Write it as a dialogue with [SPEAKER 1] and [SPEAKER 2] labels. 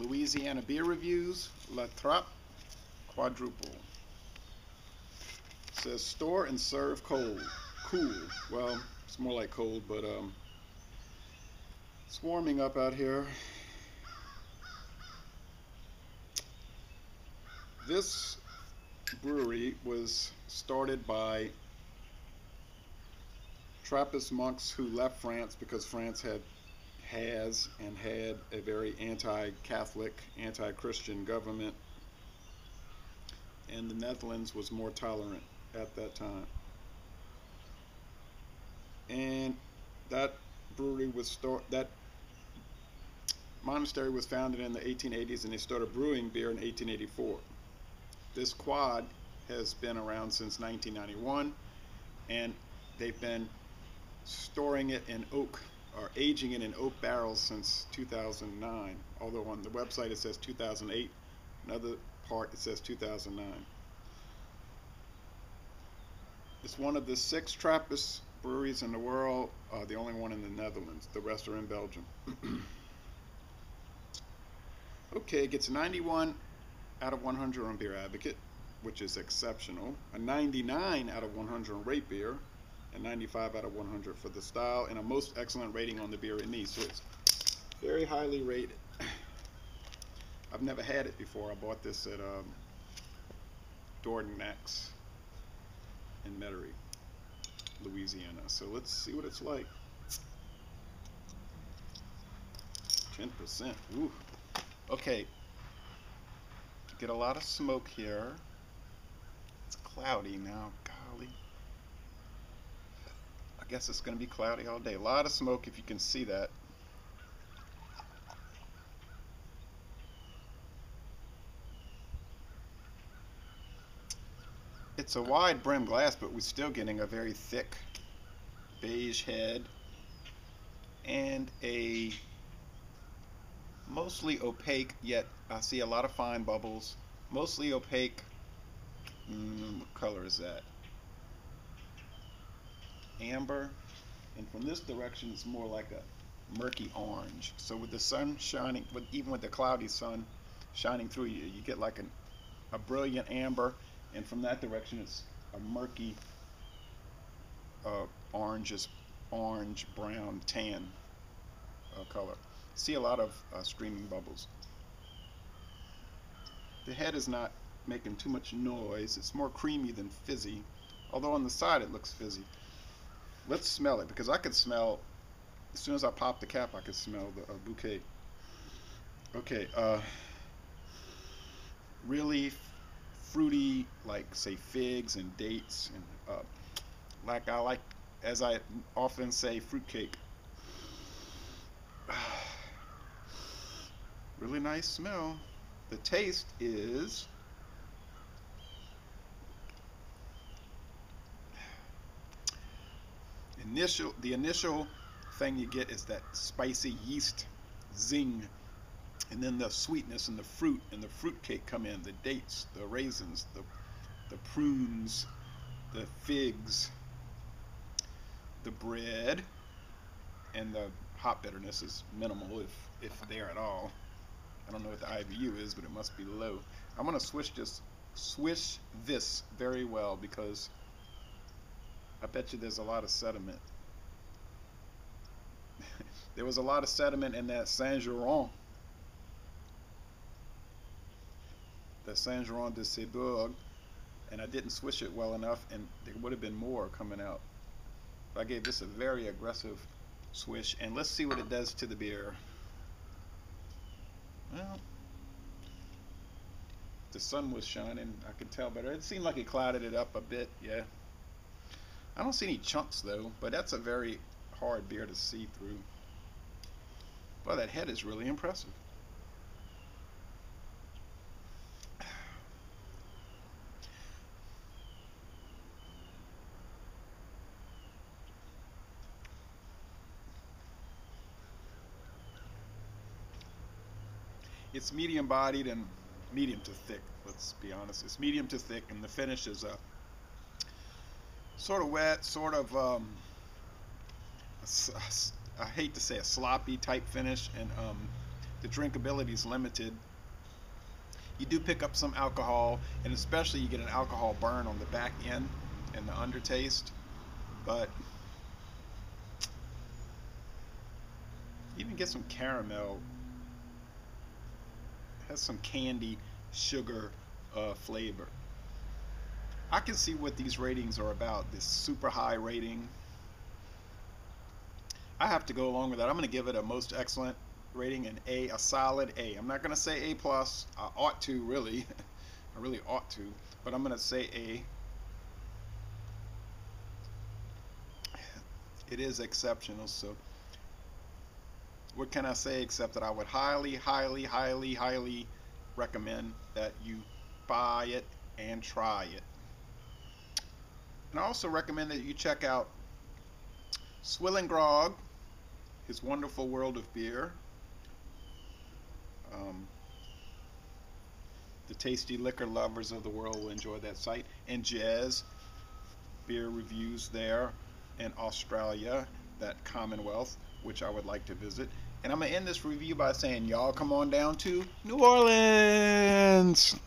[SPEAKER 1] Louisiana beer reviews, Trappe Quadrupel. It says store and serve cold. Cool. Well, it's more like cold, but it's warming up out here. This brewery was started by Trappist monks who left France because France had a very anti-Catholic, anti-Christian government, and the Netherlands was more tolerant at that time. And that that monastery was founded in the 1880s, and they started brewing beer in 1884. This quad has been around since 1991, and they've been storing it in oak or aging it in oak barrels since 2009. Although on the website it says 2008, another part it says 2009. It's one of the 6 Trappist breweries in the world, the only one in the Netherlands. The rest are in Belgium. Okay, it gets 91 out of 100 on Beer Advocate, which is exceptional. A 99 out of 100 on Rate Beer, and 95 out of 100 for the style, and a most excellent rating on the Beer and Me. So it's very highly rated. I've never had it before. I bought this at Dordogne in Metairie, Louisiana. So let's see what it's like. 10%. Ooh. Okay. Get a lot of smoke here. It's cloudy now. Golly. I guess it's going to be cloudy all day. A lot of smoke, if you can see that. It's a wide brim glass, but we're still getting a very thick beige head and a mostly opaque, yet I see a lot of fine bubbles. Mostly opaque. What color is that? Amber. And from this direction, it's more like a murky orange. So with the sun shining, even with the cloudy sun shining through you get like a brilliant amber. And from that direction, it's a murky orange, brown, tan color. See a lot of streaming bubbles. The head is not making too much noise. It's more creamy than fizzy, although on the side it looks fizzy. Let's smell it, because I could smell, as soon as I pop the cap, I could smell the bouquet. Okay, really fruity, like say figs and dates, and as I often say, fruitcake. Really nice smell. The taste is the initial thing you get is that spicy yeast zing, and then the sweetness and the fruit and the fruitcake come in, the dates, the raisins, the prunes, the figs, the bread, and the hop bitterness is minimal, if there at all. I don't know what the IBU is, but it must be low. I'm going to swish this very well, because I bet you there's a lot of sediment. There was a lot of sediment in that Saint-Geron. The Saint-Geron de Sébourg, and I didn't swish it well enough, and there would have been more coming out. But I gave this a very aggressive swish, and let's see what it does to the beer. Well, the sun was shining, I could tell better. It seemed like it clouded it up a bit, yeah. I don't see any chunks though, but that's a very hard beer to see through. Well, that head is really impressive. It's medium bodied and medium to thick, let's be honest. It's medium to thick, and the finish is a sort of wet, sort of I hate to say a sloppy type finish, and the drinkability is limited. You do pick up some alcohol, and especially you get an alcohol burn on the back end and the undertaste. But you even get some caramel. It has some candy, sugar flavor. I can see what these ratings are about. This super high rating. I have to go along with that. I'm going to give it a most excellent rating, an A, a solid A. I'm not going to say A plus. I ought to, really. I really ought to, but I'm going to say A. It is exceptional, so what can I say except that I would highly, highly, highly, highly recommend that you buy it and try it. And I also recommend that you check out Swill and Grog, his wonderful world of beer. Um, the tasty liquor lovers of the world will enjoy that site. And Jez, beer reviews there in Australia, that Commonwealth, which I would like to visit. And I'm going to end this review by saying, y'all come on down to New Orleans.